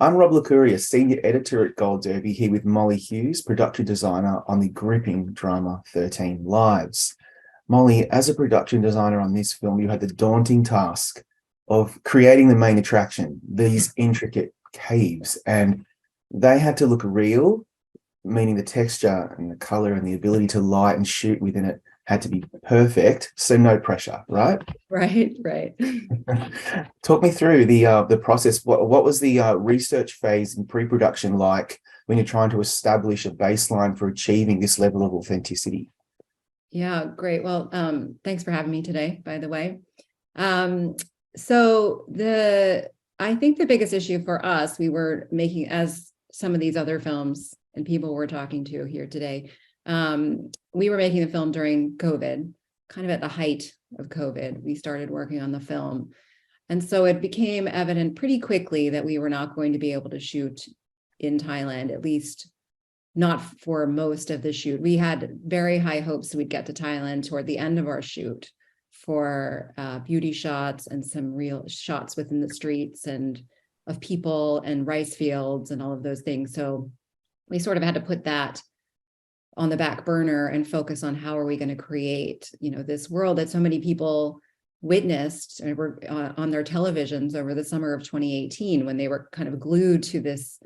I'm Rob Licuria, Senior Editor at Gold Derby, here with Molly Hughes, Production Designer on the gripping drama 13 Lives. Molly, as a production designer on this film, you had the daunting task of creating the main attraction, these intricate caves, and they had to look real, meaning the texture and the color and the ability to light and shoot within it had to be perfect, so no pressure, right? Right, right. Talk me through the process. What was the research phase and pre-production like when you're trying to establish a baseline for achieving this level of authenticity? Yeah, great. Well, thanks for having me today, by the way. So I think the biggest issue for us, we were making, as some of these other films and people we're talking to here today, we were making the film during COVID, kind of at the height of COVID. We started working on the film. And so it became evident pretty quickly that we were not going to be able to shoot in Thailand, at least not for most of the shoot. We had very high hopes we'd get to Thailand toward the end of our shoot for beauty shots and some real shots within the streets and of people and rice fields and all of those things. So we sort of had to put that on the back burner and focus on how are we going to create, this world that so many people witnessed and were on their televisions over the summer of 2018 when they were kind of glued to this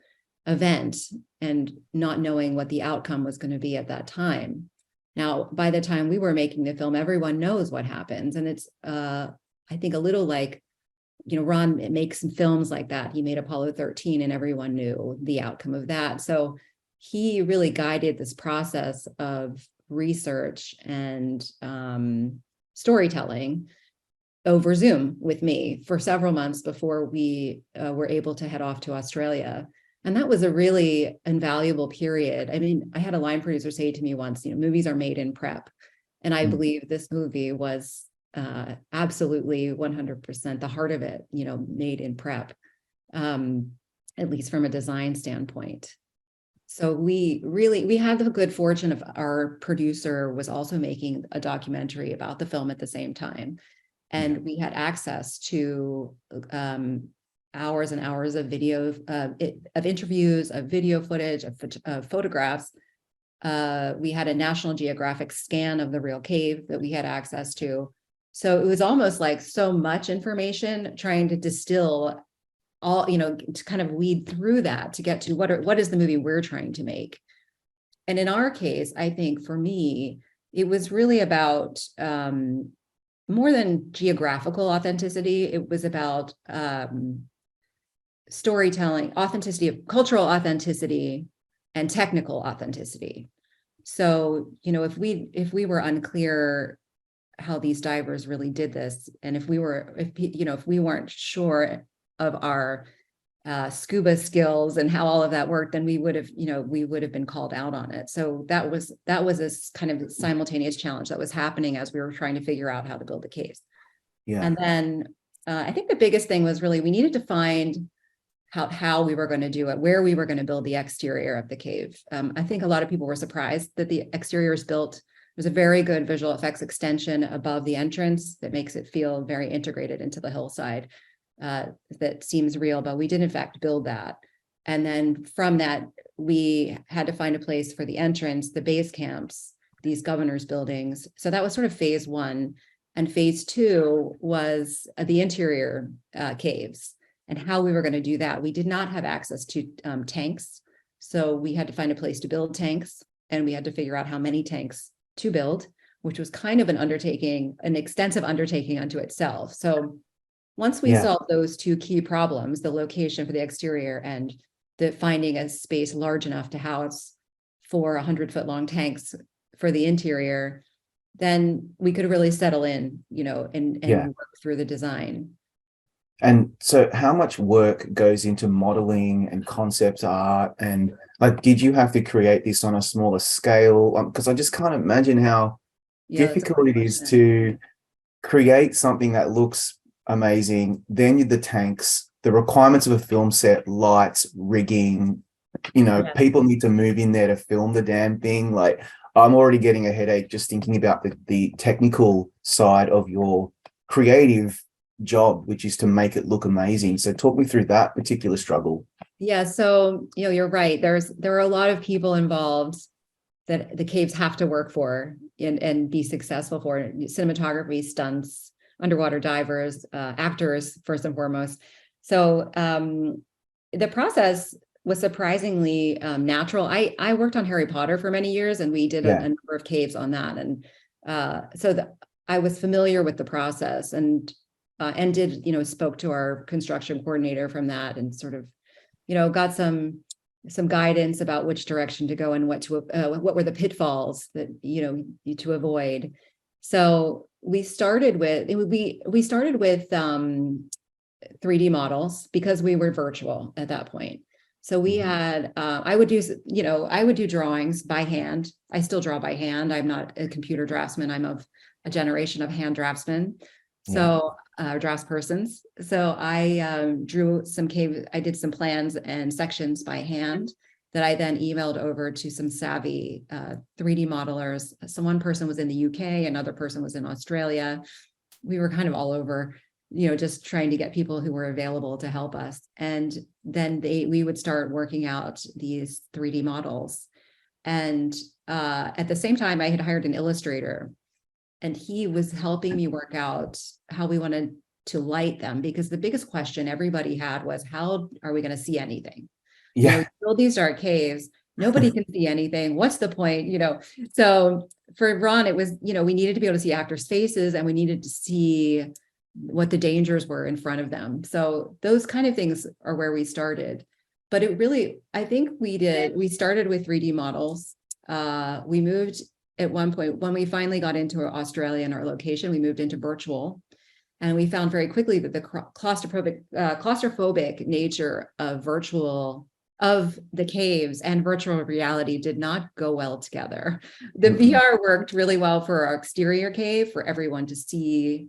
event and not knowing what the outcome was going to be at that time. Now, by the time we were making the film, everyone knows what happens. And it's, I think, a little like, Ron makes some films like that. He made Apollo 13 and everyone knew the outcome of that. So he really guided this process of research and storytelling over Zoom with me for several months before we were able to head off to Australia. And that was a really invaluable period. I mean, I had a line producer say to me once, movies are made in prep. And I believe this movie was absolutely 100% the heart of it, made in prep, at least from a design standpoint. So we had the good fortune of our producer was also making a documentary about the film at the same time. And we had access to hours and hours of video, of interviews, of video footage, of photographs. We had a National Geographic scan of the real cave that we had access to. So it was almost like so much information trying to distill all, to kind of weed through that to get to what is the movie we're trying to make. And in our case, I think for me, it was really about more than geographical authenticity. It was about storytelling, authenticity, cultural authenticity, and technical authenticity. So, if we were unclear how these divers really did this, and if we weren't sure of our scuba skills and how all of that worked, then we would have been called out on it. So that was a kind of simultaneous challenge that was happening as we were trying to figure out how to build the caves. Yeah. And then I think the biggest thing was really we needed to find how we were going to do it, where we were going to build the exterior of the cave. I think a lot of people were surprised that the exterior is built. There's a very good visual effects extension above the entrance that makes it feel very integrated into the hillside. That seems real, but we did in fact build that. And then from that, we had to find a place for the entrance, the base camps, these governors' buildings. So that was sort of phase one. And phase two was the interior caves and how we were going to do that. We did not have access to tanks. So we had to find a place to build tanks, and we had to figure out how many tanks to build, which was kind of an extensive undertaking unto itself. So once we solved those two key problems, the location for the exterior and the finding a space large enough to house 4 100-foot long tanks for the interior, then we could really settle in, and work through the design. And so how much work goes into modeling and concept art? And did you have to create this on a smaller scale? Because I just can't imagine how difficult it is to create something that looks amazing. Then the tanks, the requirements of a film set, lights, rigging, people need to move in there to film the damn thing. I'm already getting a headache just thinking about the technical side of your creative job, which is to make it look amazing. So talk me through that particular struggle. Yeah, so you're right. There are a lot of people involved that the caves have to work for and be successful for. Cinematography, stunts, underwater divers, actors, first and foremost. So the process was surprisingly natural. I worked on Harry Potter for many years, and we did a number of caves on that. And I was familiar with the process, and did, spoke to our construction coordinator from that, and sort of, got some guidance about which direction to go and what were the pitfalls that, to avoid. So we started with 3D models because we were virtual at that point. So we had, I would do drawings by hand. I still draw by hand. I'm not a computer draftsman. I'm of a generation of hand draftsmen. So draftspersons. So I drew some I did some plans and sections by hand that I then emailed over to some savvy 3D modelers. So one person was in the UK, another person was in Australia. We were kind of all over, just trying to get people who were available to help us. And then we would start working out these 3D models. And at the same time, I had hired an illustrator, and he was helping me work out how we wanted to light them, because the biggest question everybody had was, how are we going to see anything? We build these dark caves, nobody can see anything. What's the point? So for Ron, it was, we needed to be able to see actors' faces, and we needed to see what the dangers were in front of them. So those kind of things are where we started. But it really, I think we started with 3D models. We moved at one point, when we finally got into Australia and our location, we moved into virtual. And we found very quickly that the claustrophobic nature of the caves and virtual reality did not go well together. The VR worked really well for our exterior cave, for everyone to see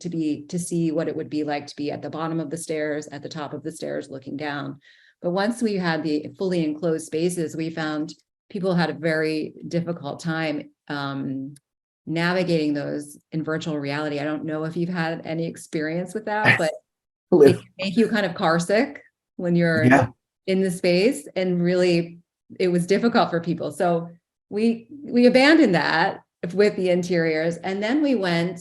what it would be like to be at the bottom of the stairs, at the top of the stairs, looking down. But once we had the fully enclosed spaces, we found people had a very difficult time navigating those in virtual reality. I don't know if you've had any experience with that, but it can make you kind of car sick when you're in the space, and really it was difficult for people. So we abandoned that with the interiors, and then we went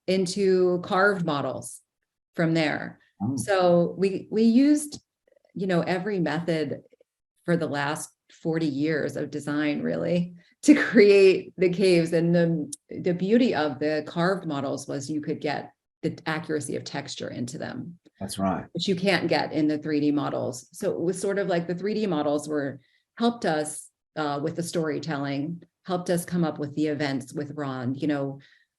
into carved models from there. So we used, every method for the last 40 years of design, really, to create the caves. And the beauty of the carved models was you could get the accuracy of texture into them. That's right. Which you can't get in the 3D models. So it was sort of like the 3D models helped us with the storytelling, helped us come up with the events with Ron.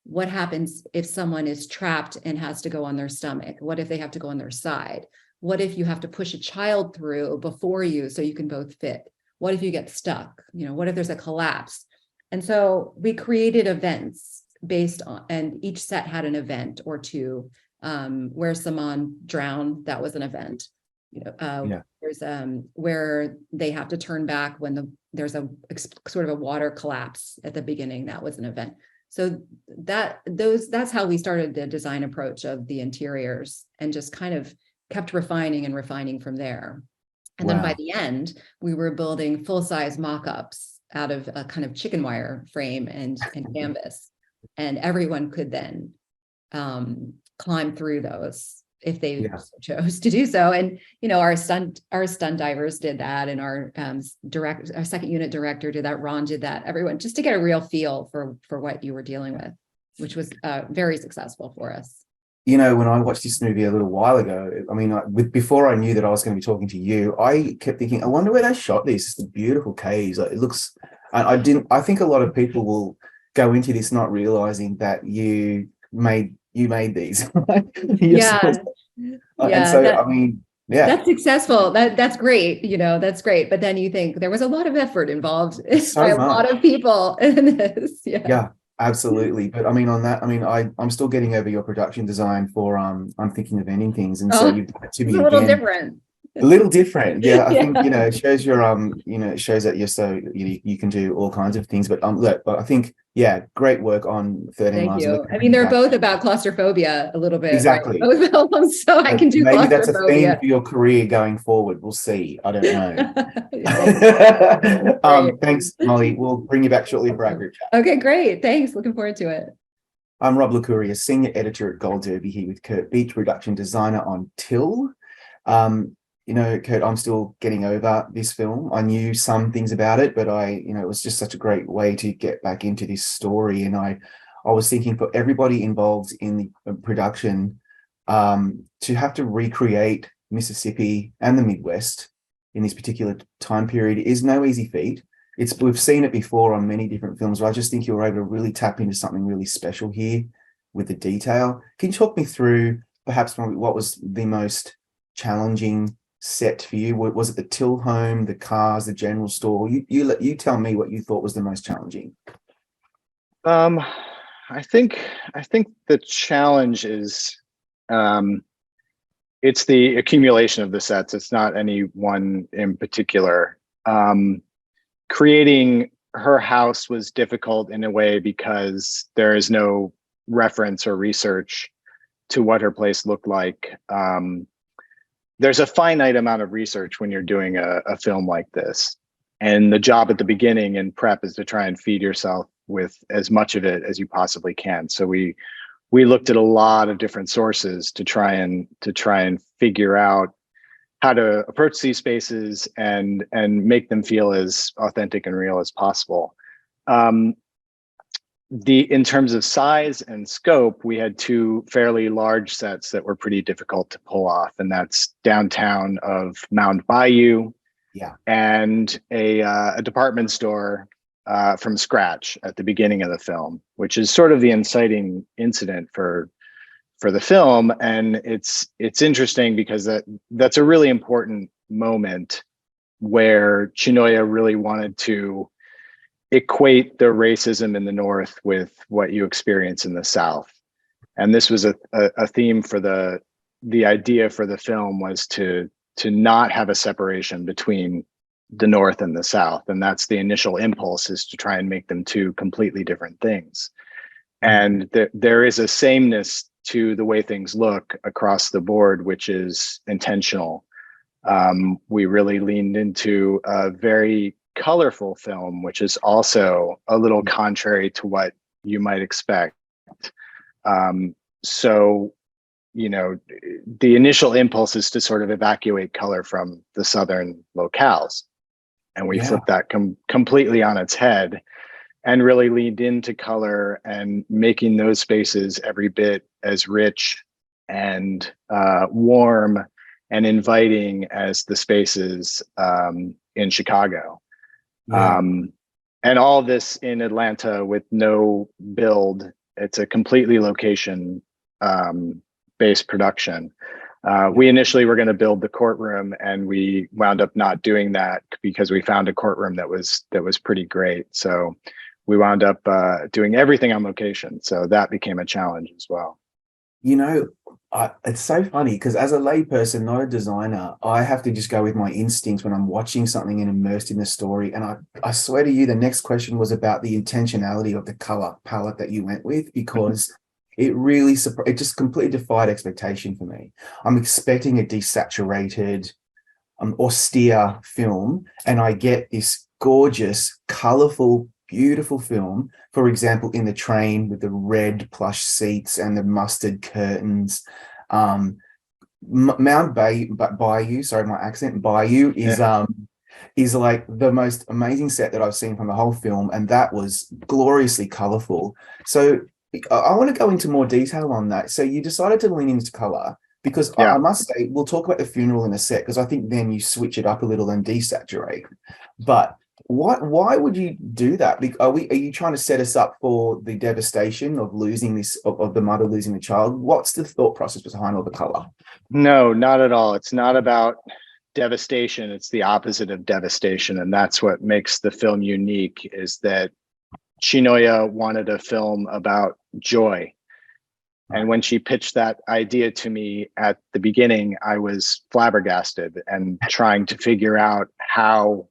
What happens if someone is trapped and has to go on their stomach? What if they have to go on their side? What if you have to push a child through before you so you can both fit? What if you get stuck? What if there's a collapse? And so we created events based on, and each set had an event or two. Where someone drowned, that was an event. There's where they have to turn back when there's a sort of a water collapse at the beginning, that was an event. So that's how we started the design approach of the interiors, and just kind of kept refining and refining from there. And then by the end, we were building full-size mock-ups out of a kind of chicken wire frame and canvas, and everyone could then climb through those if they chose to do so. And our stunt divers did that, and our second unit director did that. Ron did that. Everyone, just to get a real feel for what you were dealing with, which was very successful for us. When I watched this movie a little while ago, I mean, before I knew that I was going to be talking to you, I kept thinking, I wonder where they shot this. It's the beautiful caves. It looks. I think a lot of people will go into this not realizing that you made these. That's successful. That's great. That's great. But then you think there was a lot of effort involved by a lot of people in this. Absolutely. But I mean, on that, I'm still getting over your production design for I'm Thinking of Ending Things, and so you've got to be a little different. A little different. Yeah, I think, Yeah. it shows your it shows that you're so you can do all kinds of things. But look, but I think, yeah, great work on 13 Thank Lives of you. I Liquor. mean, they're both about claustrophobia a little bit, right? Exactly. Both films, so I can do Maybe that's a theme claustrophobia. for your career going forward. We'll see. I don't know. Thanks. Great. Thanks, Molly. We'll bring you back shortly for our group chat. Okay, great. Thanks. Looking forward to it. I'm Rob Licuria, Senior Editor at Gold Derby, here with Curt Beech, Production Designer on Till. Curt, I'm still getting over this film. I knew some things about it, but it was just such a great way to get back into this story. And I was thinking, for everybody involved in the production, to have to recreate Mississippi and the Midwest in this particular time period is no easy feat. We've seen it before on many different films, but I just think you were able to really tap into something really special here with the detail. Can you talk me through perhaps what was the most challenging set for you? Was it the Till home, the cars, the general store? You tell me what you thought was the most challenging. I think the challenge is it's the accumulation of the sets. It's not any one in particular. Creating her house was difficult in a way because there is no reference or research to what her place looked like. There's a finite amount of research when you're doing a film like this. And the job at the beginning in prep is to try and feed yourself with as much of it as you possibly can. So we looked at a lot of different sources to try and figure out how to approach these spaces and make them feel as authentic and real as possible. In terms of size and scope, we had two fairly large sets that were pretty difficult to pull off, and that's downtown of Mound Bayou, Yeah, and a department store from scratch at the beginning of the film, which is sort of the inciting incident for the film. And it's interesting because that's a really important moment where Chinoya really wanted to equate the racism in the North with what you experience in the South. And this was a theme for the idea for the film, was to not have a separation between the North and the South. And that's the initial impulse, is to try and make them two completely different things. And there is a sameness to the way things look across the board, which is intentional. We really leaned into a very colorful film, which is also a little contrary to what you might expect. So, the initial impulse is to sort of evacuate color from the Southern locales. And we flipped that completely on its head and really leaned into color and making those spaces every bit as rich and warm and inviting as the spaces in Chicago. Yeah. And all this in Atlanta with no build. It's a completely location based production. We initially were going to build the courtroom, and we wound up not doing that because we found a courtroom that was pretty great. So we wound up doing everything on location. So that became a challenge as well. It's so funny because as a layperson, not a designer, I have to just go with my instincts when I'm watching something and immersed in the story. And I swear to you, the next question was about the intentionality of the color palette that you went with, because it really it just completely defied expectation for me. I'm expecting a desaturated, austere film, and I get this gorgeous, colorful, beautiful film. For example, in the train with the red plush seats and the mustard curtains. Mount Bayou, sorry, my accent, Bayou is like the most amazing set that I've seen from the whole film, and that was gloriously colorful. So I want to go into more detail on that. So you decided to lean into color because I must say, we'll talk about the funeral in a sec, because I think then you switch it up a little and desaturate. But why would you do that? Are you trying to set us up for the devastation of losing of the mother losing the child? What's the thought process behind all the color? No, not at all. It's not about devastation. It's the opposite of devastation. And that's what makes the film unique, is that Chinoya wanted a film about joy. And when she pitched that idea to me at the beginning, I was flabbergasted and trying to figure out how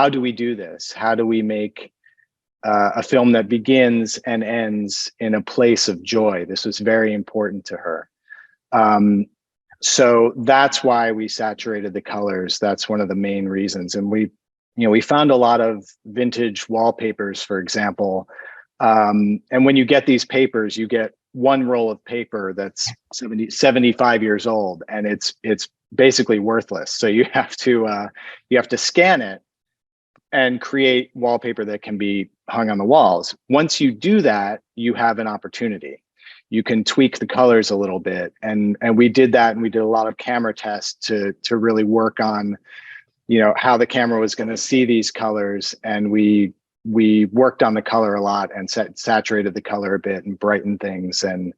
do we do this? How do we make a film that begins and ends in a place of joy? This was very important to her. So that's why we saturated the colors. That's one of the main reasons. And we found a lot of vintage wallpapers, for example. And when you get these papers, you get one roll of paper that's 75 years old, and it's basically worthless. So you have to scan it and create wallpaper that can be hung on the walls. Once you do that, you have an opportunity. You can tweak the colors a little bit. And we did that, and we did a lot of camera tests to really work on, how the camera was going to see these colors. And we worked on the color a lot and saturated the color a bit and brightened things and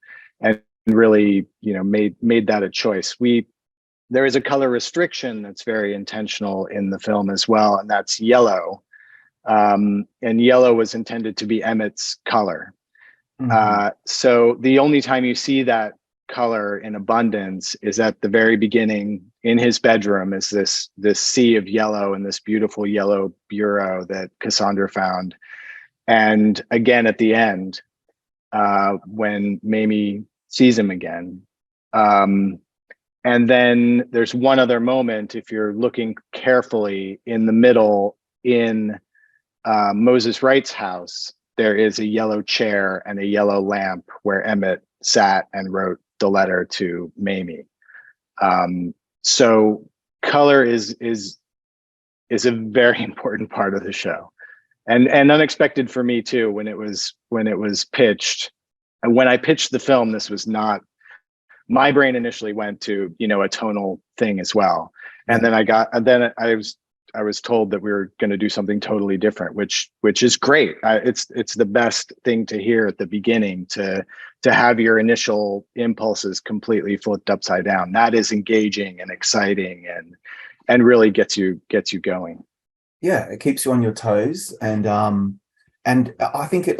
really, made that a choice. There is a color restriction that's very intentional in the film as well, and that's yellow. And yellow was intended to be Emmett's color. So the only time you see that color in abundance is at the very beginning in his bedroom, is this sea of yellow and this beautiful yellow bureau that Cassandra found. And again at the end, when Mamie sees him again. And then there's one other moment, if you're looking carefully, in the middle in Moses Wright's house, there is a yellow chair and a yellow lamp where Emmett sat and wrote the letter to Mamie. So color is a very important part of the show, and unexpected for me too. When it was pitched, and when I pitched the film, this was not. My brain initially went to, a tonal thing as well. And then I was told that we were going to do something totally different, which is great. It's the best thing to hear at the beginning, to have your initial impulses completely flipped upside down. That is engaging and exciting and really gets you going. Yeah, it keeps you on your toes. And I think it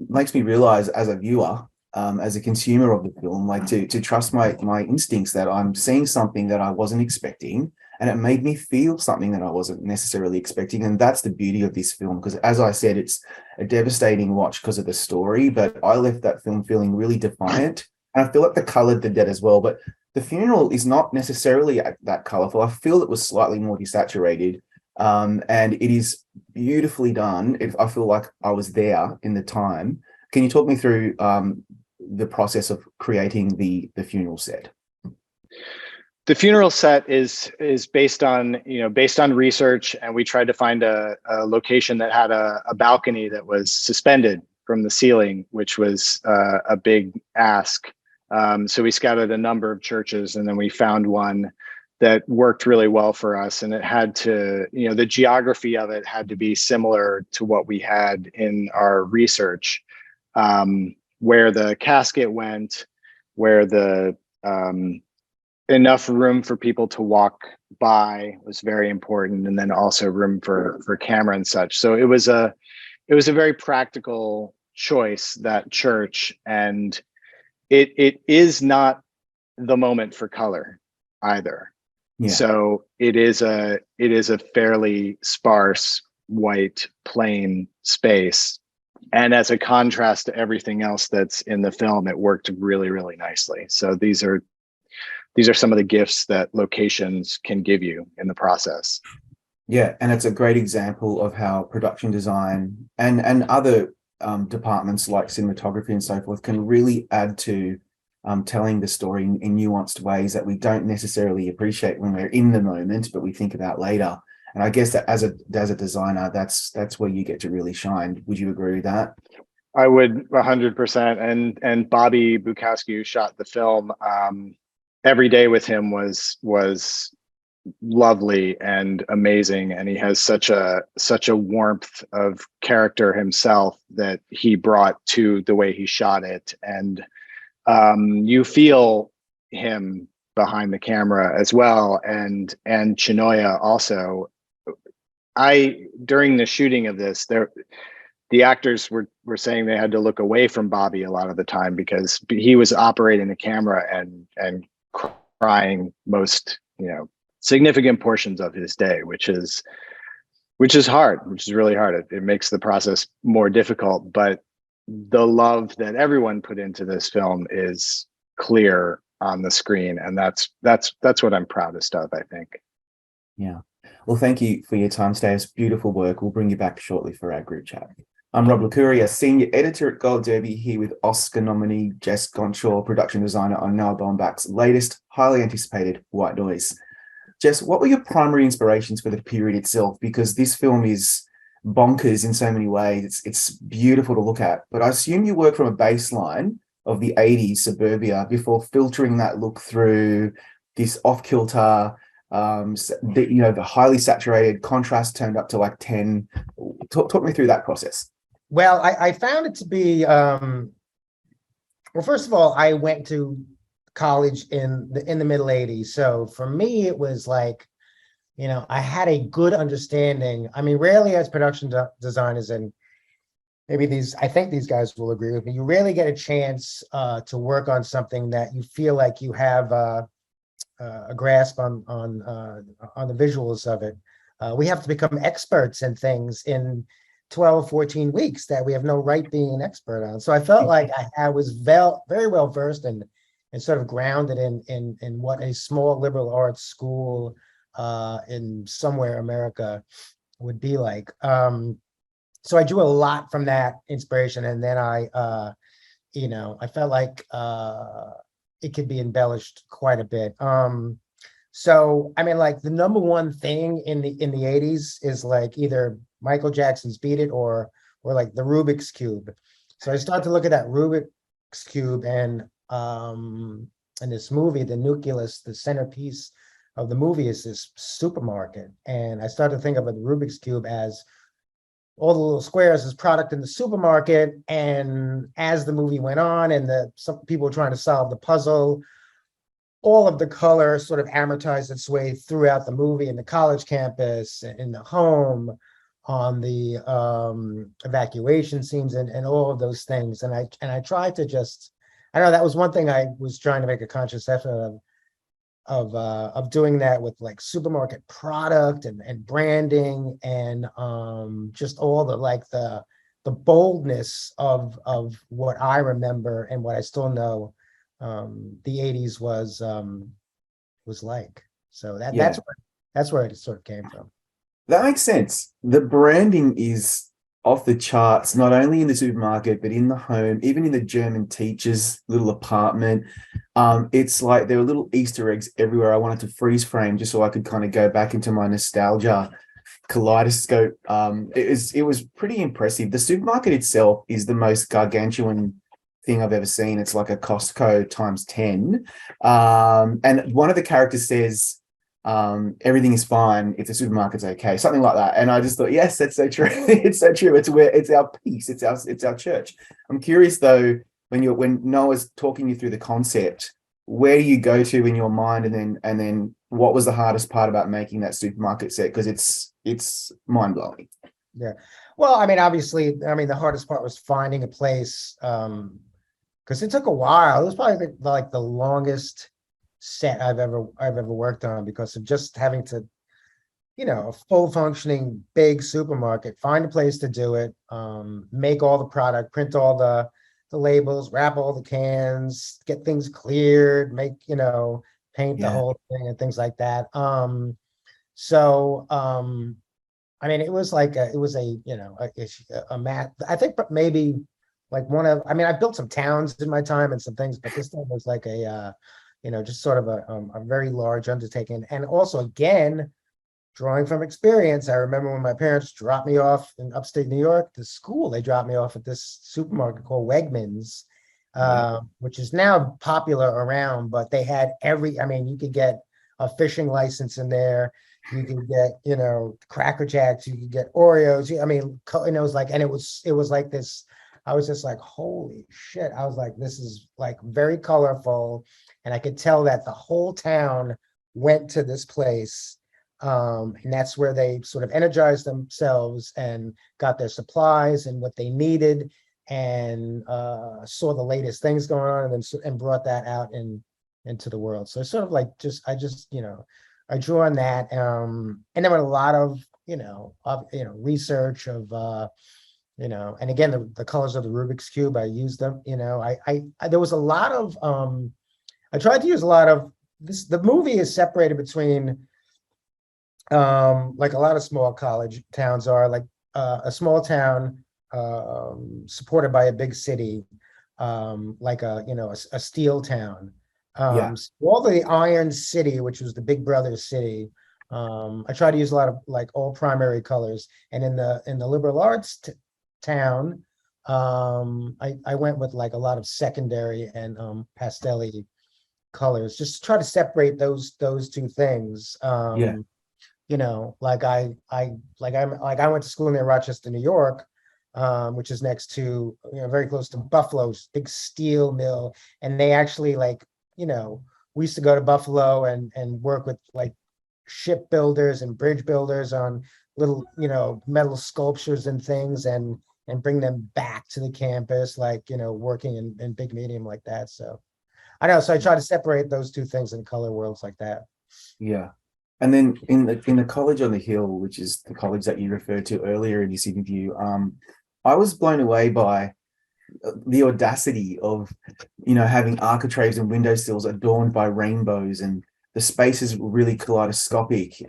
makes me realize as a viewer, as a consumer of the film, like to trust my instincts, that I'm seeing something that I wasn't expecting, and it made me feel something that I wasn't necessarily expecting. And that's the beauty of this film, because as I said, it's a devastating watch because of the story, but I left that film feeling really defiant, and I feel like the color did that as well. But the funeral is not necessarily that colorful. I feel it was slightly more desaturated, and it is beautifully done. I feel like I was there in the time. Can you talk me through the process of creating the funeral set? The funeral set is based on research, and we tried to find a location that had a balcony that was suspended from the ceiling, which was a big ask. So we scouted a number of churches, and then we found one that worked really well for us. And it had to, the geography of it had to be similar to what we had in our research. Where the casket went, where the enough room for people to walk by was very important, and then also room for camera and such. So it was a very practical choice, that church, and it is not the moment for color either. Yeah. So it is a fairly sparse, white, plain space. And as a contrast to everything else that's in the film, it worked really, really nicely. So these are some of the gifts that locations can give you in the process. Yeah, and it's a great example of how production design and other departments like cinematography and so forth can really add to telling the story in nuanced ways that we don't necessarily appreciate when we're in the moment, but we think about later. And I guess that as a designer, that's where you get to really shine. Would you agree with that? I would 100%. And Bobby Bukowski, who shot the film, every day with him was lovely and amazing. And he has such a warmth of character himself that he brought to the way he shot it. And you feel him behind the camera as well. And Chinoya also. During the shooting of this, the actors were saying they had to look away from Bobby a lot of the time because he was operating the camera and crying most, significant portions of his day, which is hard, which is really hard. It makes the process more difficult, but the love that everyone put into this film is clear on the screen, and that's what I'm proudest of, I think. Yeah. Well, thank you for your time today. It's beautiful work. We'll bring you back shortly for our group chat. I'm Rob Licuria, Senior Editor at Gold Derby, here with Oscar nominee Jess Gonchor, production designer on Noah Baumbach's latest, highly anticipated White Noise. Jess, what were your primary inspirations for the period itself? Because this film is bonkers in so many ways. It's beautiful to look at, but I assume you work from a baseline of the 80s suburbia before filtering that look through this off-kilter, the highly saturated contrast turned up to like 10. Talk me through that process. Well, I found it to be, well, first of all, I went to college in the middle 80s. So for me, it was like, I had a good understanding. I mean, rarely as production designers, and maybe I think these guys will agree with me, you rarely get a chance to work on something that you feel like you have a grasp on the visuals of it. We have to become experts in things in 12, 14 weeks that we have no right being an expert on. So I felt like I was very well versed and sort of grounded in what a small liberal arts school in somewhere America would be like. So I drew a lot from that inspiration, and then I felt like it could be embellished quite a bit. So I mean, like the number one thing in the 80s is like either Michael Jackson's Beat It or like the Rubik's Cube. So I started to look at that Rubik's Cube, and in this movie, the nucleus, the centerpiece of the movie is this supermarket. And I started to think of the Rubik's Cube as all the little squares as product in the supermarket. And as the movie went on and some people were trying to solve the puzzle, all of the color sort of amortized its way throughout the movie, in the college campus, in the home, on the evacuation scenes, and all of those things. And I tried to just, I don't know, that was one thing I was trying to make a conscious effort of doing that with like supermarket product and branding, and just all the boldness of what I remember and what I still know the 80s was like. So that's where it sort of came from. That makes sense. The branding is off the charts, not only in the supermarket, but in the home, even in the German teacher's little apartment. It's like there are little Easter eggs everywhere. I wanted to freeze frame just so I could kind of go back into my nostalgia kaleidoscope. It was pretty impressive. The supermarket itself is the most gargantuan thing I've ever seen. It's like a Costco times 10. And one of the characters says, everything is fine if the supermarket's okay, something like that. And I just thought, yes, that's so true. It's so true. It's our peace. It's our church. I'm curious though, when Noah's talking you through the concept, where do you go to in your mind, and then what was the hardest part about making that supermarket set? Because it's mind-blowing. Yeah. Well, I mean, obviously, the hardest part was finding a place, because it took a while. It was probably like the longest set I've ever worked on, because of just having to, a full functioning big supermarket, find a place to do it, make all the product, print all the labels, wrap all the cans, get things cleared, make, paint the whole thing and things like that. I mean, it was like a math. I think maybe like I built some towns in my time and some things, but this thing was like just sort of a very large undertaking. And also, again, drawing from experience, I remember when my parents dropped me off in upstate New York to school, they dropped me off at this supermarket called Wegmans, which is now popular around, but they had you could get a fishing license in there. You could get, Cracker Jacks, you could get Oreos. And it was like, and it was like this, I was just like, holy shit. I was like, this is like very colorful. And I could tell that the whole town went to this place And that's where they sort of energized themselves and got their supplies and what they needed, and saw the latest things going on, and then and brought that out into the world. So it's sort of like I just I drew on that, and then with a lot of research of and again the colors of the Rubik's Cube, I used them. I there was a lot of I tried to use a lot of this. The movie is separated between like a lot of small college towns are, like a small town supported by a big city, like a steel town. Yeah. So all the Iron City, which was the Big Brother city, I try to use a lot of like all primary colors. And in the liberal arts town, I went with like a lot of secondary and pastel-y colors, just to try to separate those two things. Yeah. Like I went to school near Rochester, New York, which is next to, very close to Buffalo's big steel mill. And they actually we used to go to Buffalo and work with like shipbuilders and bridge builders on little, metal sculptures and things, and bring them back to the campus, like, working in big medium like that. So I know. So I try to separate those two things in color worlds like that. Yeah. And then in the college on the hill, which is the college that you referred to earlier in this interview, I was blown away by the audacity of, having architraves and windowsills adorned by rainbows, and the space is really kaleidoscopic.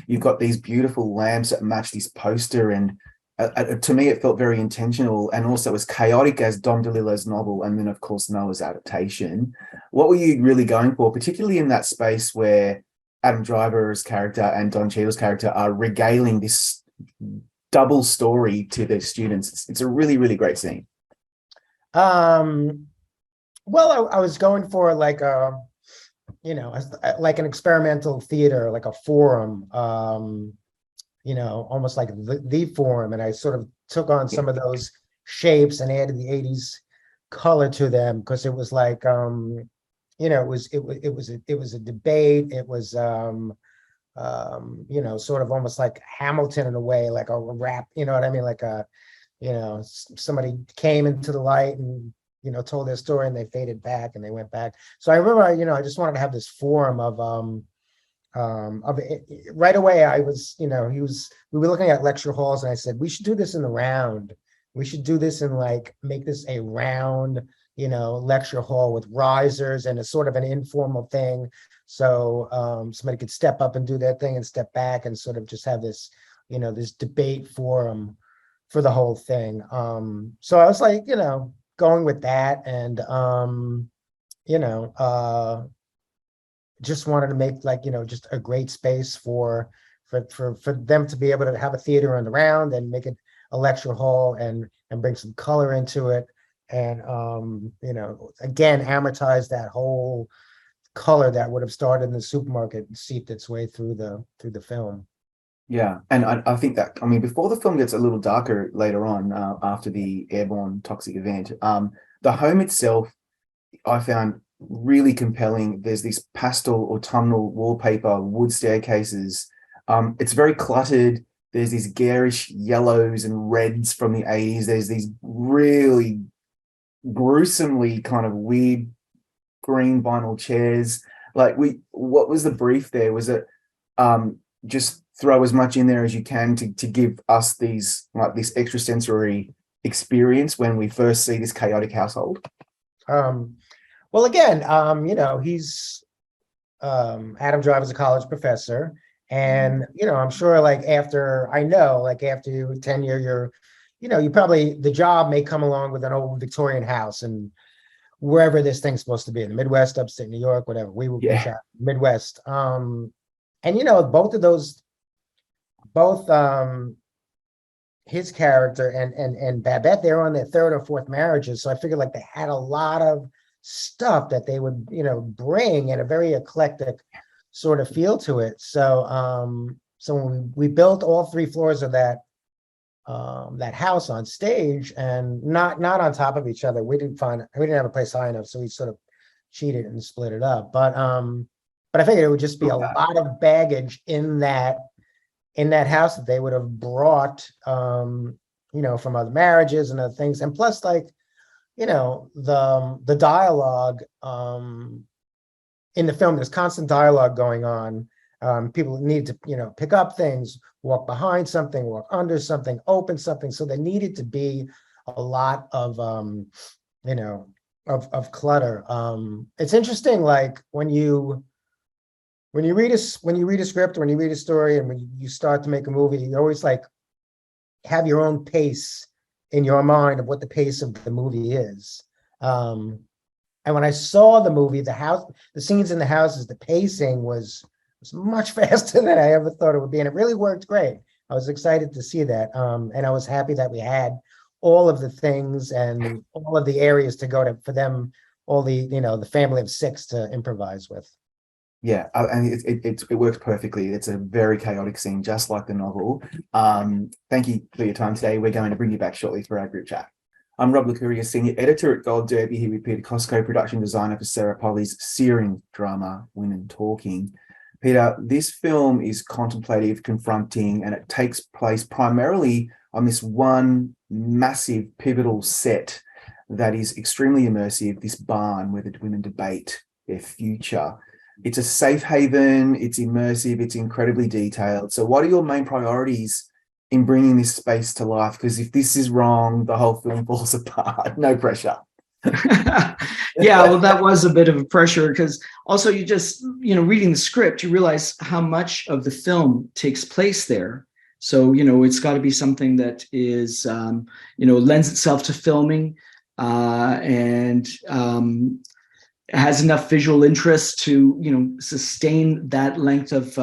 You've got these beautiful lamps that match this poster, and to me, it felt very intentional, and also as chaotic as Dom DeLillo's novel, and then of course Noah's adaptation. What were you really going for, particularly in that space where Adam Driver's character and Don Cheadle's character are regaling this double story to their students? It's a really, really great scene. Well, I was going for like like an experimental theater, like a forum, almost like the forum, and I sort of took on some of those shapes and added the 80s color to them, because it was like it was a debate. It was sort of almost like Hamilton in a way, like a rap, you know what I mean, like somebody came into the light and told their story, and they faded back and they went back. So I remember I just wanted to have this forum of it. Right away I was we were looking at lecture halls, and I said we should do this in the round. We should do this in make this a round lecture hall with risers, and a sort of an informal thing, so somebody could step up and do their thing and step back, and sort of just have this this debate forum for the whole thing. So I was like going with that, and just wanted to make just a great space for them to be able to have a theater on the round, and make it a lecture hall, and bring some color into it, and again amortize that whole color that would have started in the supermarket and seeped its way through the film. Yeah, and I think that, before the film gets a little darker later on, after the airborne toxic event, the home itself I found really compelling. There's this pastel autumnal wallpaper, wood staircases. It's very cluttered. There's these garish yellows and reds from the 80s. There's these really gruesomely kind of weird green vinyl chairs. What was the brief there? Was it just throw as much in there as you can to give us this extrasensory experience when we first see this chaotic household? Well, again, he's Adam Driver's a college professor, and I'm sure after you tenure, you probably, the job may come along with an old Victorian house, and wherever this thing's supposed to be, in the Midwest, upstate New York, whatever. We were shot Midwest, and both of those. Both his character and Babette, they're on their third or fourth marriages, so I figured they had a lot of stuff that they would bring, and a very eclectic sort of feel to it. So so when we built all 3 floors of that house on stage, and not on top of each other, we didn't have a place high enough, so we sort of cheated and split it up. But But I figured it would just be a lot of baggage in that house that they would have brought, from other marriages and other things. And plus, like, the dialogue in the film, there's constant dialogue going on. People need to, pick up things, walk behind something, walk under something, open something. So there needed to be a lot of, of clutter. It's interesting, like when you read a script, when you read a story, and when you start to make a movie, you always like have your own pace in your mind of what the pace of the movie is. And when I saw the movie, the scenes in the houses, the pacing was much faster than I ever thought it would be. And it really worked great. I was excited to see that. And I was happy that we had all of the things and all of the areas to go to for them, all the family of 6 to improvise with. Yeah, and it works perfectly. It's a very chaotic scene, just like the novel. Thank you for your time today. We're going to bring you back shortly for our group chat. I'm Rob Licuria, Senior Editor at Gold Derby, here with Peter Cosco, Production Designer for Sarah Polley's searing drama, Women Talking. Peter, this film is contemplative, confronting, and it takes place primarily on this one massive pivotal set that is extremely immersive, this barn where the women debate their future. It's a safe haven, it's immersive, it's incredibly detailed. So what are your main priorities in bringing this space to life? Because if this is wrong, the whole film falls apart. No pressure. Yeah, well, that was a bit of a pressure because also you just, reading the script, you realize how much of the film takes place there. So, it's got to be something that is, lends itself to filming and has enough visual interest to, sustain that length of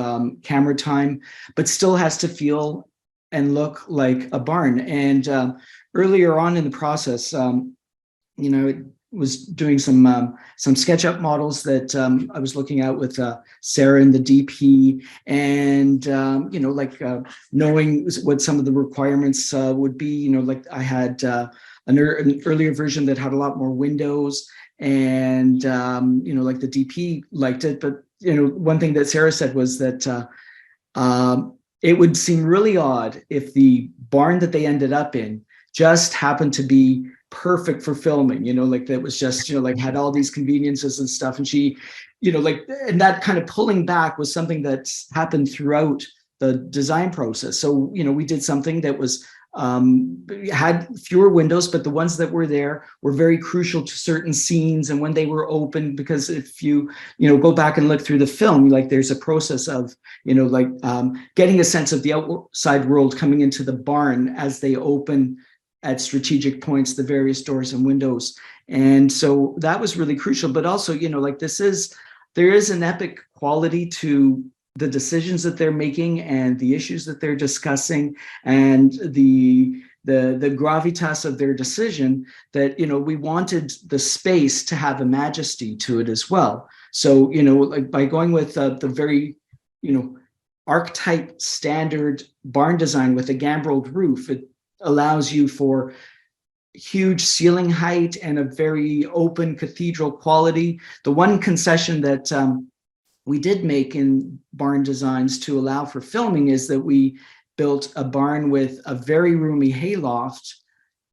camera time, but still has to feel and look like a barn. And earlier on in the process, it was doing some SketchUp models that I was looking at with Sarah and the DP, and knowing what some of the requirements would be. I had an earlier version that had a lot more windows, and the DP liked it. But one thing that Sarah said was that it would seem really odd if the barn that they ended up in just happened to be perfect for filming, that was just, had all these conveniences and stuff. And she, and that kind of pulling back was something that's happened throughout the design process. So, we did something that was, had fewer windows, but the ones that were there were very crucial to certain scenes and when they were open, because if you, go back and look through the film, there's a process of, getting a sense of the outside world coming into the barn as they open at strategic points, the various doors and windows. And so that was really crucial. But also, there is an epic quality to the decisions that they're making and the issues that they're discussing and the gravitas of their decision that, we wanted the space to have a majesty to it as well. So, by going with the very, archetype standard barn design with a gambreled roof, it allows you for huge ceiling height and a very open cathedral quality. The one concession that we did make in barn designs to allow for filming is that we built a barn with a very roomy hayloft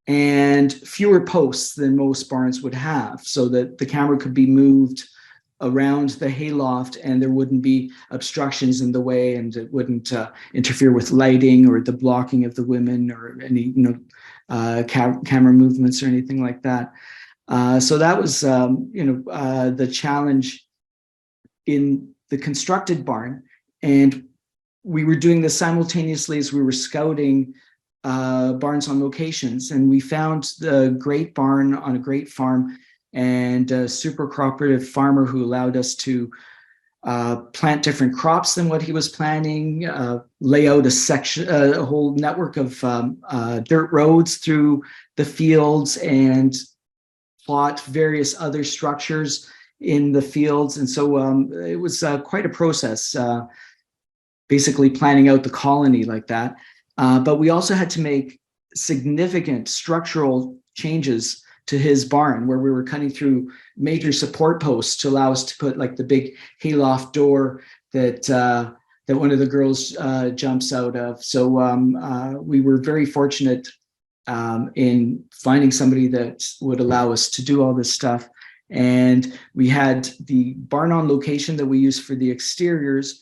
and fewer posts than most barns would have, so that the camera could be moved around the hayloft and there wouldn't be obstructions in the way, and it wouldn't interfere with lighting or the blocking of the women or any camera movements or anything like that. So that was the challenge in the constructed barn. And we were doing this simultaneously as we were scouting barns on locations, and we found the great barn on a great farm and a super cooperative farmer who allowed us to plant different crops than what he was planning, lay out a whole network of dirt roads through the fields, and plot various other structures in the fields. And so it was quite a process, basically planning out the colony like that. But we also had to make significant structural changes to his barn, where we were cutting through major support posts to allow us to put like the big hayloft door that that one of the girls jumps out of. So we were very fortunate in finding somebody that would allow us to do all this stuff. And we had the barn on location that we used for the exteriors,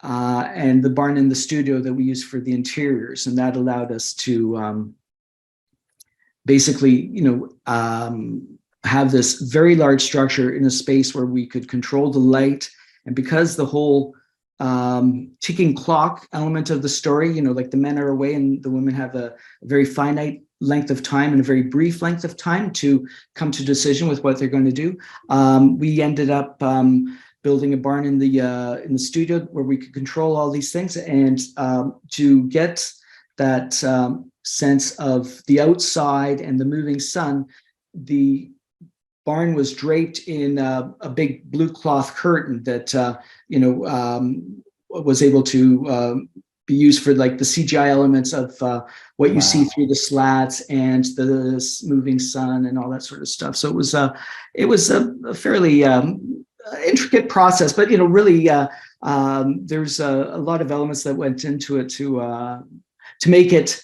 and the barn in the studio that we used for the interiors. And that allowed us to basically, have this very large structure in a space where we could control the light. And because the whole ticking clock element of the story, like the men are away and the women have a very finite length of time and a very brief length of time to come to decision with what they're going to do. We ended up building a barn in the studio where we could control all these things, and to get that sense of the outside and the moving sun, the barn was draped in a big blue cloth curtain that was able to be used for like the CGI elements of what you see through the slats and the moving sun and all that sort of stuff. So it was a fairly intricate process, but really there's a lot of elements that went into it to make it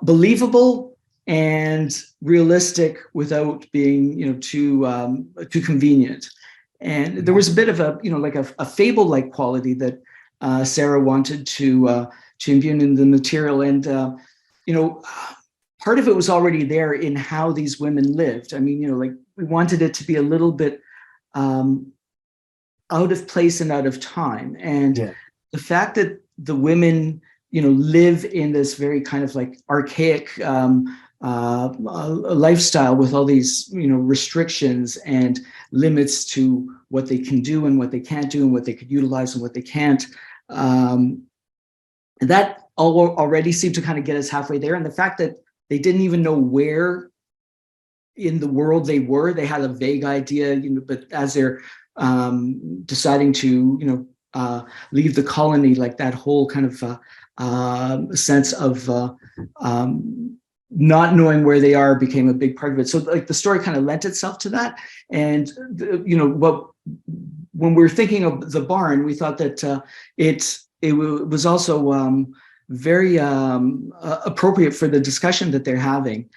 believable and realistic without being too convenient. And there was a bit of a fable-like quality that Sarah wanted to imbue in the material, and part of it was already there in how these women lived. I mean, we wanted it to be a little bit out of place and out of time, and the fact that the women live in this very kind of like archaic lifestyle with all these restrictions and limits to what they can do and what they can't do and what they could utilize and what they can't. That already seemed to kind of get us halfway there. And the fact that they didn't even know where in the world they were, they had a vague idea, but as they're deciding to leave the colony, like that whole kind of sense of not knowing where they are became a big part of it. So like the story kind of lent itself to that. And when we were thinking of the barn, we thought that it was also very appropriate for the discussion that they're having,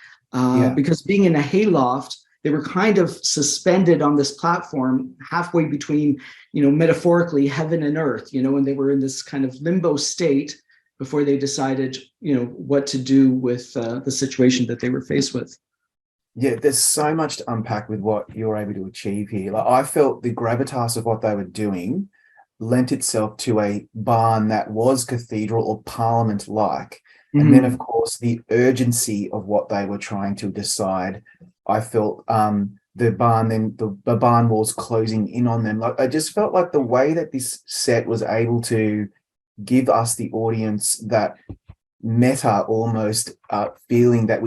because being in a hayloft, they were kind of suspended on this platform halfway between, metaphorically heaven and earth, and they were in this kind of limbo state before they decided, what to do with the situation that they were faced with. Yeah, there's so much to unpack with what you're able to achieve here. Like, I felt the gravitas of what they were doing lent itself to a barn that was cathedral or parliament-like. And then, of course, the urgency of what they were trying to decide. I felt the barn walls closing in on them. Like, I just felt like the way that this set was able to give us, the audience, that meta almost feeling that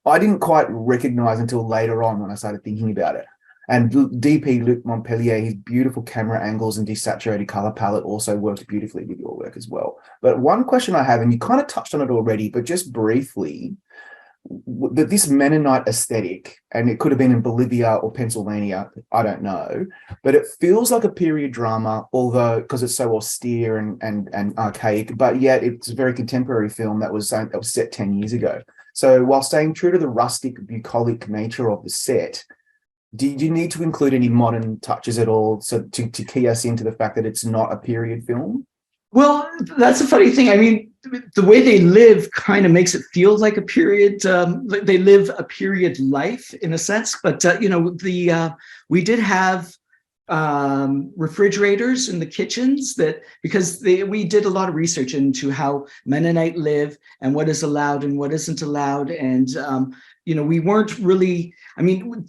I didn't quite recognize until later on when I started thinking about it. And DP Luc Montpellier, his beautiful camera angles and desaturated color palette also worked beautifully with your work as well. But one question I have, and you kind of touched on it already, but just briefly, that this Mennonite aesthetic, and it could have been in Bolivia or Pennsylvania, I don't know, but it feels like a period drama, although because it's so austere and archaic, but yet it's a very contemporary film that was set 10 years ago. So while staying true to the rustic, bucolic nature of the set, do you need to include any modern touches at all so to key us into the fact that it's not a period film? Well, that's a funny thing. I mean, the way they live kind of makes it feel like a period. They live a period life in a sense, but we did have refrigerators in the kitchens because we did a lot of research into how Mennonite live and what is allowed and what isn't allowed, and we weren't really. I mean,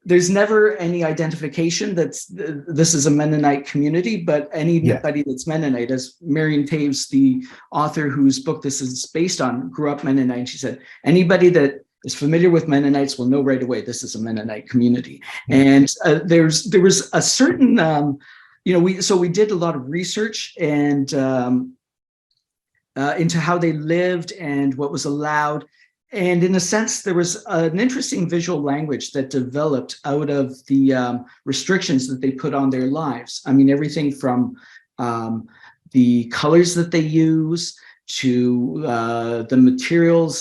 there's never any identification that this is a Mennonite community, but anybody that's Mennonite, as Marion Taves, the author whose book this is based on, grew up Mennonite. And she said, anybody that is familiar with Mennonites will know right away this is a Mennonite community. And there was a certain, we did a lot of research and into how they lived and what was allowed. And in a sense, there was an interesting visual language that developed out of the restrictions that they put on their lives. I mean, everything from the colors that they use to the materials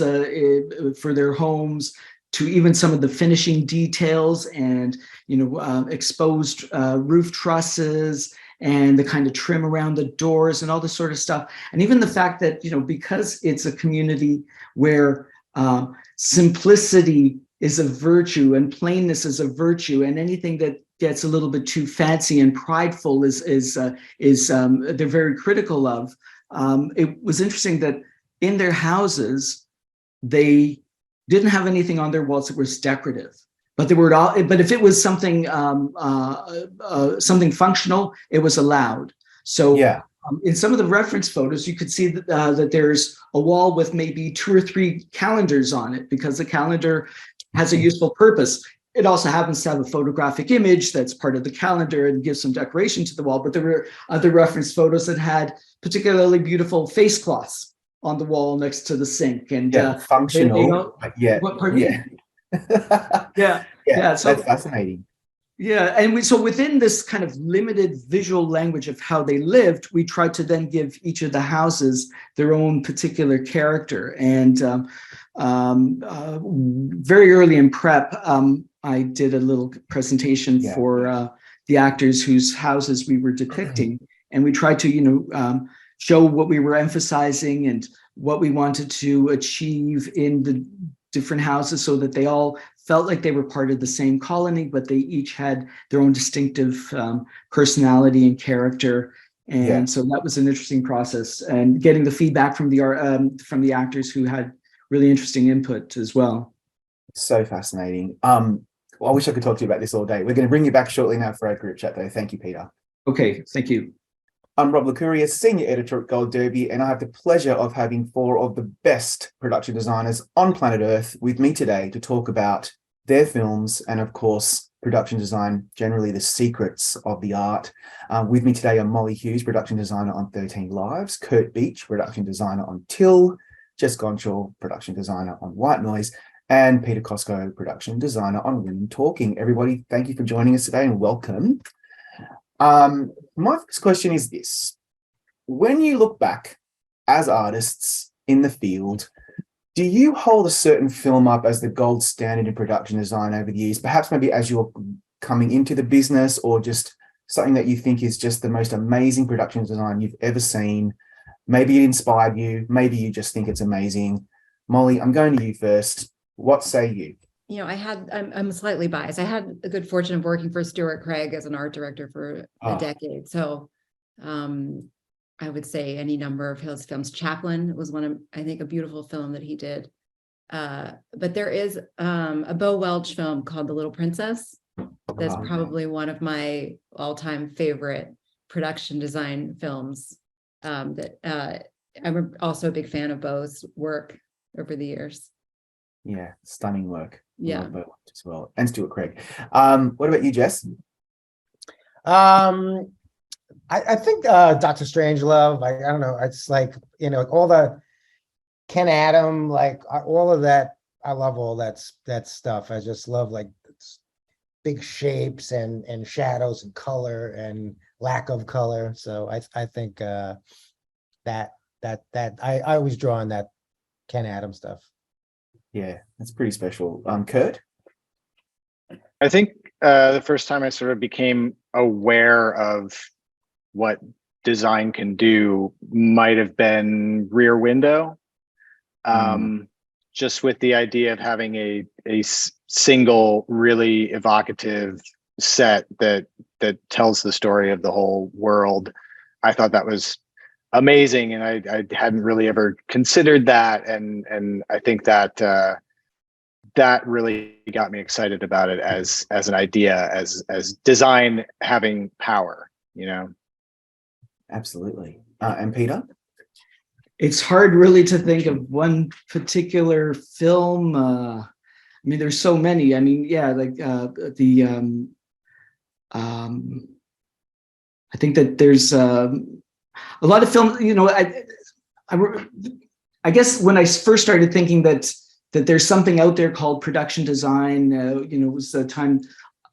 for their homes, to even some of the finishing details and, exposed roof trusses and the kind of trim around the doors and all this sort of stuff. And even the fact that, because it's a community where simplicity is a virtue and plainness is a virtue, and anything that gets a little bit too fancy and prideful is they're very critical of. It was interesting that in their houses, they didn't have anything on their walls that was decorative, but they were all. But if it was something something functional, it was allowed. So Yeah. In some of the reference photos, you could see that there's a wall with maybe 2 or 3 calendars on it, because the calendar has a useful purpose. It also happens to have a photographic image that's part of the calendar and gives some decoration to the wall. But there were other reference photos that had particularly beautiful face cloths on the wall next to the sink. And functional, but yeah. Yeah. So that's fascinating. Yeah, and so within this kind of limited visual language of how they lived, we tried to then give each of the houses their own particular character. And very early in prep, I did a little presentation for the actors whose houses we were depicting, and we tried to, show what we were emphasizing and what we wanted to achieve in the different houses, so that they all felt like they were part of the same colony, but they each had their own distinctive personality and character. And so that was an interesting process, and getting the feedback from the actors who had really interesting input as well. So fascinating. Well, I wish I could talk to you about this all day. We're going to bring you back shortly now for our group chat, though. Thank you, Peter. Okay, thank you. I'm Rob Licuria, Senior Editor at Gold Derby, and I have the pleasure of having 4 of the best production designers on planet Earth with me today to talk about their films and, of course, production design, generally the secrets of the art. With me today are Molly Hughes, production designer on 13 Lives, Curt Beech, production designer on Till, Jess Gonchor, production designer on White Noise, and Peter Cosco, production designer on Women Talking. Everybody, thank you for joining us today and welcome. My first question is this: when you look back as artists in the field, do you hold a certain film up as the gold standard in production design over the years, perhaps maybe as you're coming into the business, or just something that you think is just the most amazing production design you've ever seen? Maybe it inspired you, maybe you just think it's amazing. Molly, I'm going to you first. What say you? I'm slightly biased. I had the good fortune of working for Stuart Craig as an art director for a decade. So I would say any number of his films. Chaplin was one of, I think, a beautiful film that he did. But there is a Bo Welch film called The Little Princess. That's probably one of my all-time favorite production design films. I'm also a big fan of Bo's work over the years. Yeah, stunning work. Yeah, as well, and Stuart Craig. What about you, Jess? I think Dr. Strangelove, like, I don't know, it's like, all the Ken Adam, like all of that. I love all that stuff. I just love like big shapes and shadows and color and lack of color. So I think that I always draw on that Ken Adam stuff. Yeah, that's pretty special. Curt? I think the first time I sort of became aware of what design can do might have been Rear Window. Just with the idea of having a single really evocative set that tells the story of the whole world. I thought that was amazing, and I hadn't really ever considered that, and I think that that really got me excited about it as an idea, as design having power, Absolutely. And Peter? It's hard really to think of one particular film. I mean, there's so many. I mean, I think that there's a lot of films, I guess when I first started thinking that that there's something out there called production design. It was the time.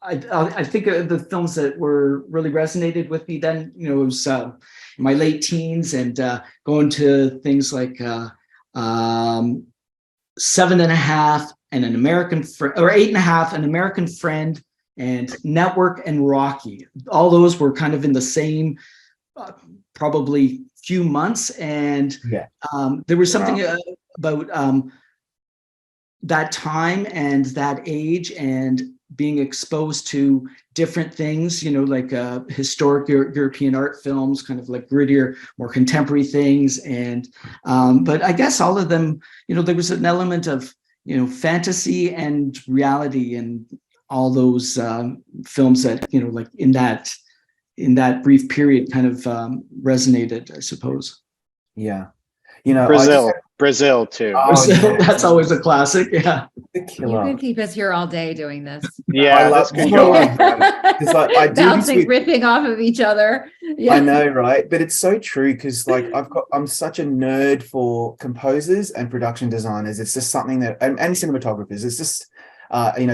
I think the films that were really resonated with me then, it was in my late teens, and going to things like 7.5 and an American friend, or 8.5, an American friend, and Network and Rocky. All those were kind of in the same probably few months, and there was something about that time and that age, and being exposed to different things, like historic European art films, kind of like grittier, more contemporary things. And but I guess all of them, there was an element of fantasy and reality and all those films that like in that brief period kind of resonated, I suppose. Yeah. Brazil too. Brazil, that's always a classic. Yeah. The You killer. could keep us here all day doing this. Yeah, I love this can go on. It's like I do this Bouncing, with, ripping off of each other. Yeah. I know, right? But it's so true, because like I'm such a nerd for composers and production designers. It's just something that, and cinematographers, it's just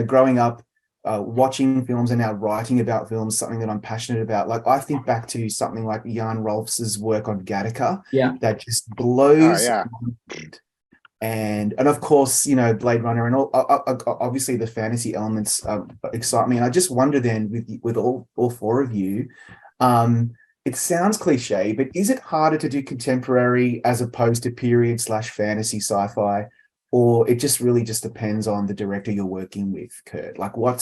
growing up watching films and now writing about films, something that I'm passionate about. Like I think back to something like Jan Rolfs's work on Gattaca, that just blows my mind. And of course, Blade Runner and all, obviously the fantasy elements excite me. And I just wonder then, with all four of you, it sounds cliche, but is it harder to do contemporary as opposed to period/fantasy sci-fi? Or it just really just depends on the director you're working with, Curt? Like where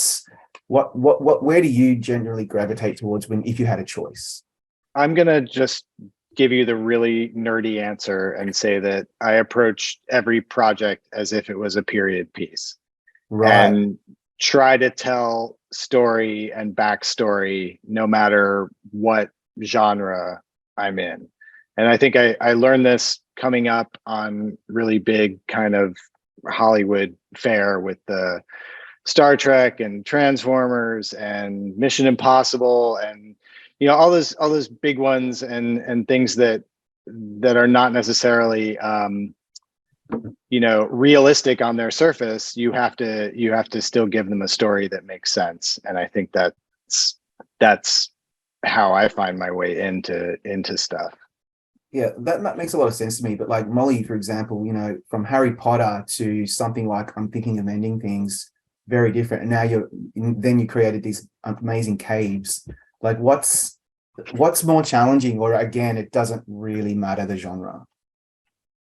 do you generally gravitate towards if you had a choice? I'm gonna just give you the really nerdy answer and say that I approach every project as if it was a period piece, and try to tell story and backstory no matter what genre I'm in. And I think I learned this coming up on really big kind of Hollywood fare with the Star Trek and Transformers and Mission Impossible, and all those big ones, and things that are not necessarily realistic on their surface. You have to still give them a story that makes sense. And I think that's how I find my way into stuff. Yeah, that makes a lot of sense to me. But like Molly, for example, from Harry Potter to something like I'm Thinking of Ending Things, very different. And now you created these amazing caves. Like what's more challenging, or again, it doesn't really matter the genre?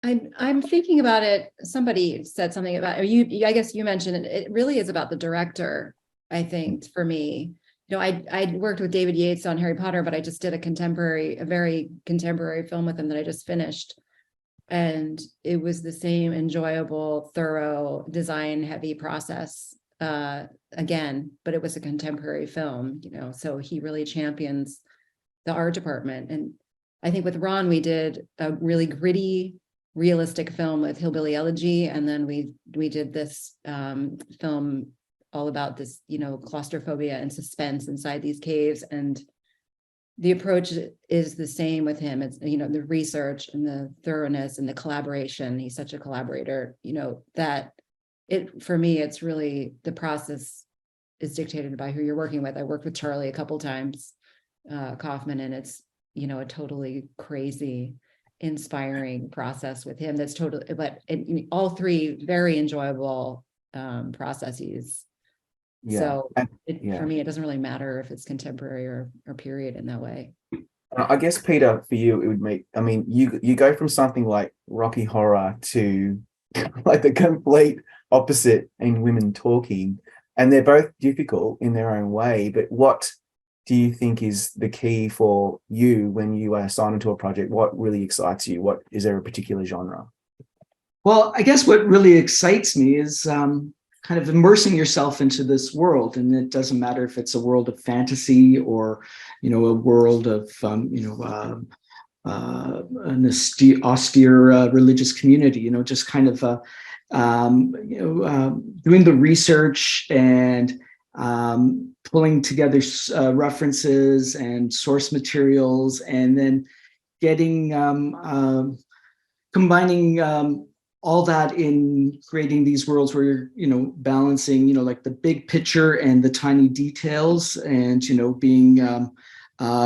I'm thinking about it. Somebody said something about, or I guess you mentioned it. It really is about the director, I think, for me. I worked with David Yates on Harry Potter, but I just did a very contemporary film with him that I just finished. And it was the same enjoyable, thorough, design-heavy process again, but it was a contemporary film, so he really champions the art department. And I think with Ron, we did a really gritty, realistic film with Hillbilly Elegy. And then we did this film all about this, claustrophobia and suspense inside these caves. And the approach is the same with him. It's, the research and the thoroughness and the collaboration. He's such a collaborator, that for me, it's really, the process is dictated by who you're working with. I worked with Charlie a couple times, Kaufman, and it's, a totally crazy, inspiring process with him. That's totally, but all three very enjoyable processes. Yeah. So for me, it doesn't really matter if it's contemporary or period in that way. I guess, Peter, for you, it would make, you go from something like Rocky Horror to like the complete opposite in Women Talking, and they're both difficult in their own way. But what do you think is the key for you when you are signed into a project? What really excites you? Is there a particular genre? Well, I guess what really excites me is kind of immersing yourself into this world. And it doesn't matter if it's a world of fantasy or, a world of, an austere religious community, just kind of, doing the research and pulling together references and source materials, and then getting, combining all that in creating these worlds where you're, balancing, like the big picture and the tiny details, and, being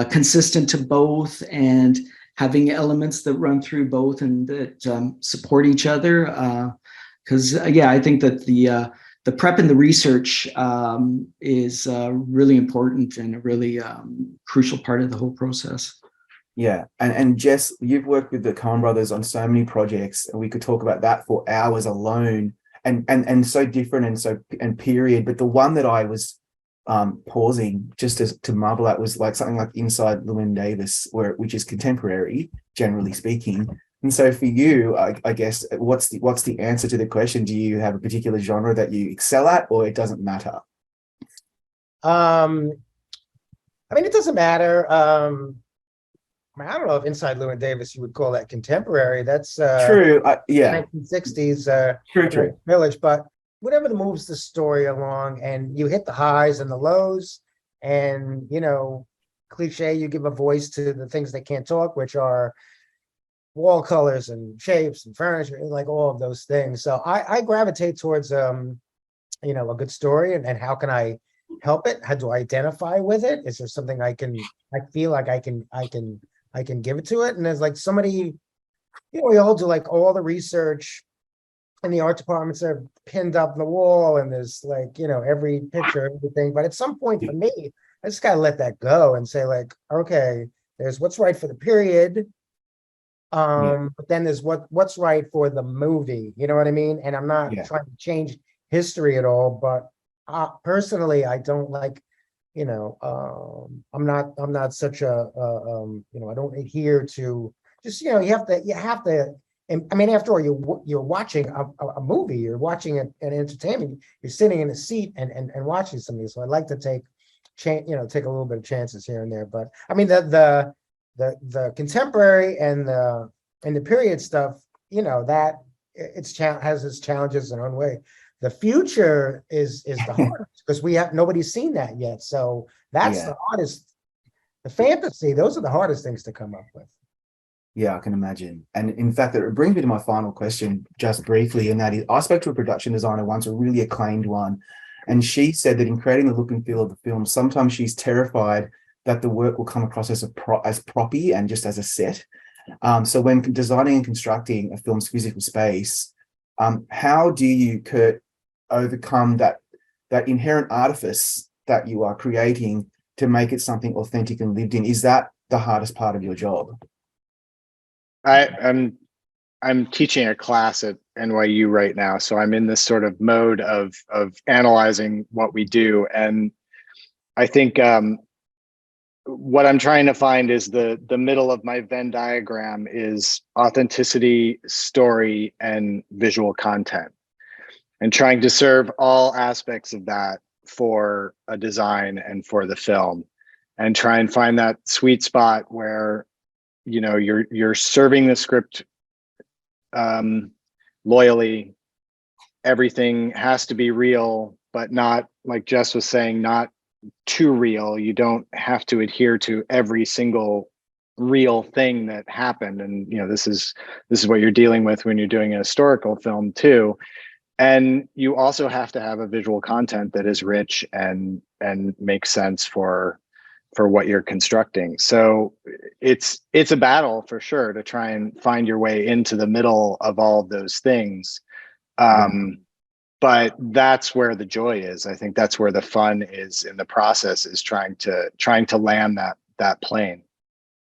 consistent to both, and having elements that run through both and that support each other. Because I think that the prep and the research is really important and a really crucial part of the whole process. Yeah, and Jess, you've worked with the Coen brothers on so many projects, and we could talk about that for hours alone, and so different and period. But the one that I was pausing just to marvel at was like something like Inside Llewyn Davis, which is contemporary, generally speaking. And so for you, I guess, what's the answer to the question? Do you have a particular genre that you excel at, or it doesn't matter? I mean, it doesn't matter. I don't know if Inside Llewyn Davis you would call that contemporary. That's True. Yeah. 1960s True. Village, but whatever moves the story along, and you hit the highs and the lows, and cliche, you give a voice to the things that can't talk, which are wall colors and shapes and furniture, and like all of those things. So I gravitate towards a good story, and how can I help it? How do I identify with it? Is there something I feel like I can give it to it? And there's like somebody, we all do like all the research, and the art departments are pinned up on the wall, and there's like, every picture, everything. But at some point for me, I just gotta let that go and say like, okay, there's what's right for the period. But then there's what's right for the movie, you know what I mean? And I'm not trying to change history at all, but personally, I don't like, I'm not such a, I don't adhere to just, you have to, and I mean, after all, you're watching a movie, you're watching an entertainment, you're sitting in a seat and watching something. So I like to take a little bit of chances here and there. But I mean, the contemporary and the period stuff, that has its challenges in its own way. The future is the hardest because nobody's seen that yet. So that's the hardest. The fantasy, those are the hardest things to come up with. Yeah, I can imagine. And in fact, it brings me to my final question just briefly, and that is, I spoke to a production designer once, a really acclaimed one, and she said that in creating the look and feel of the film, sometimes she's terrified that the work will come across as proppy and just as a set. So when designing and constructing a film's physical space, how do you, Curt, overcome that inherent artifice that you are creating to make it something authentic and lived in? Is that the hardest part of your job? I'm teaching a class at NYU right now, so I'm in this sort of mode of analyzing what we do, and I think what I'm trying to find is the middle of my Venn diagram is authenticity, story, and visual content, and trying to serve all aspects of that for a design and for the film, and try and find that sweet spot where you're serving the script loyally. Everything has to be real, but not, like Jess was saying, not too real. You don't have to adhere to every single real thing that happened. And this is what you're dealing with when you're doing a historical film too. And you also have to have a visual content that is rich and makes sense for what you're constructing. So it's a battle for sure to try and find your way into the middle of all of those things. But that's where the joy is. I think that's where the fun is in the process, is trying to land that plane.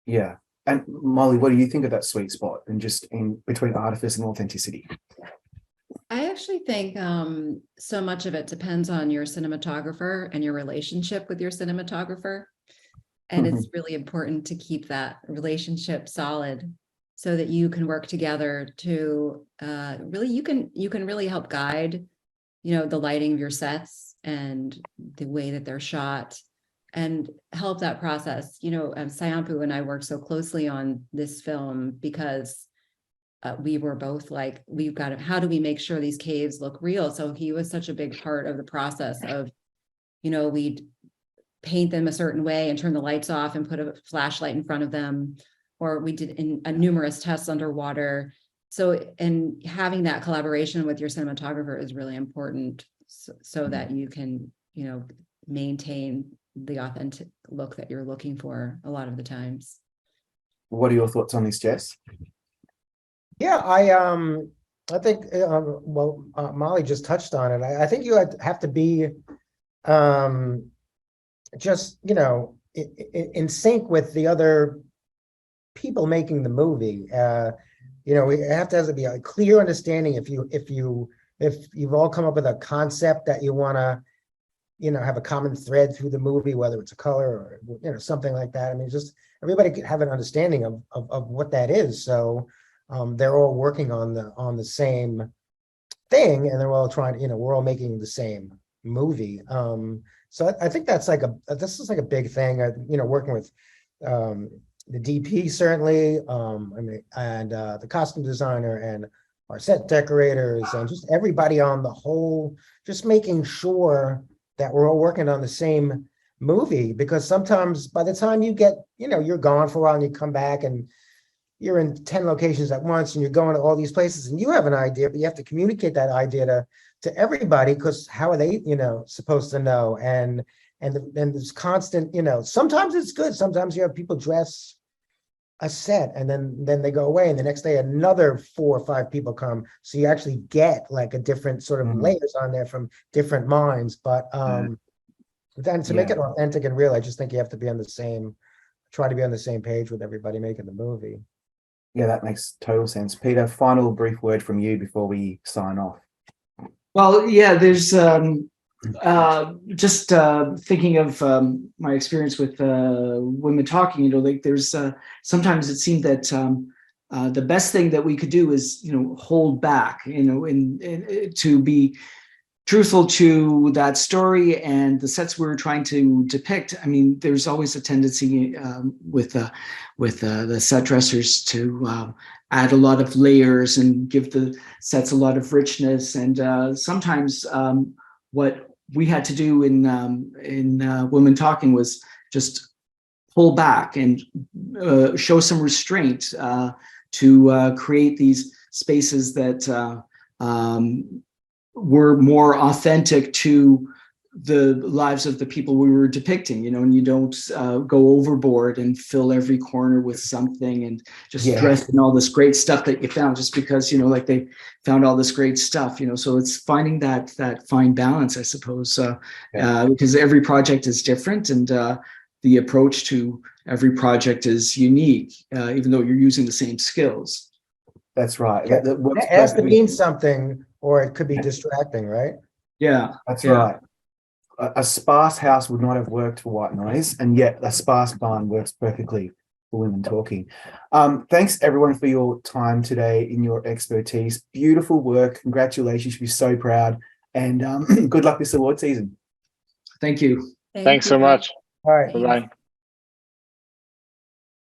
Yeah. And Molly, what do you think of that sweet spot and just in between artifice and authenticity? I actually think so much of it depends on your cinematographer and your relationship with your cinematographer. And it's really important to keep that relationship solid so that you can work together to really, you can really help guide, the lighting of your sets and the way that they're shot, and help that process. Sayampu and I worked so closely on this film because we were both like, how do we make sure these caves look real? So he was such a big part of the process of, we'd paint them a certain way and turn the lights off and put a flashlight in front of them. Or we did numerous tests underwater and having that collaboration with your cinematographer is really important so that you can, maintain the authentic look that you're looking for a lot of the times. What are your thoughts on this, Jess? Yeah, I think Molly just touched on it. I think you have to be just in sync with the other people making the movie. We have to be a clear understanding if you've all come up with a concept that you want to have a common thread through the movie, whether it's a color or something like that. I mean, just everybody could have an understanding of what that is. So they're all working on the same thing, and they're all trying, we're all making the same movie. So I think this is like a big thing. Working with the DP certainly, and the costume designer and our set decorators and just everybody on the whole, just making sure that we're all working on the same movie, because sometimes by the time you get, you're gone for a while and you come back and you're in 10 locations at once and you're going to all these places and you have an idea, but you have to communicate that idea to everybody, because how are they, supposed to know? And then there's constant, sometimes it's good. Sometimes you have people dress a set and then they go away, and the next day another 4 or 5 people come. So you actually get like a different sort of layers on there from different minds. But then to make it authentic and real, I just think you have to be try to be on the same page with everybody making the movie. Yeah, that makes total sense. Peter, final brief word from you before we sign off. Well, yeah, there's just thinking of my experience with women talking, there's sometimes it seemed that the best thing that we could do is, hold back, to be truthful to that story and the sets we were trying to depict. I mean, there's always a tendency with the set dressers to add a lot of layers and give the sets a lot of richness. And sometimes what we had to do in Women Talking was just pull back and show some restraint to create these spaces that were more authentic to the lives of the people we were depicting, and you don't go overboard and fill every corner with something and just dress in all this great stuff that you found just because, they found all this great stuff, so it's finding that fine balance, I suppose, because every project is different and the approach to every project is unique, even though you're using the same skills. That's right. Yeah. It has to mean something, or it could be distracting, right? Yeah, that's right. A sparse house would not have worked for white noise, and yet a sparse barn works perfectly for Women Talking. Thanks everyone for your time today in your expertise. Beautiful work. Congratulations. You should be so proud. And good luck this award season. Thank you. Thanks so much. All right. Bye-bye.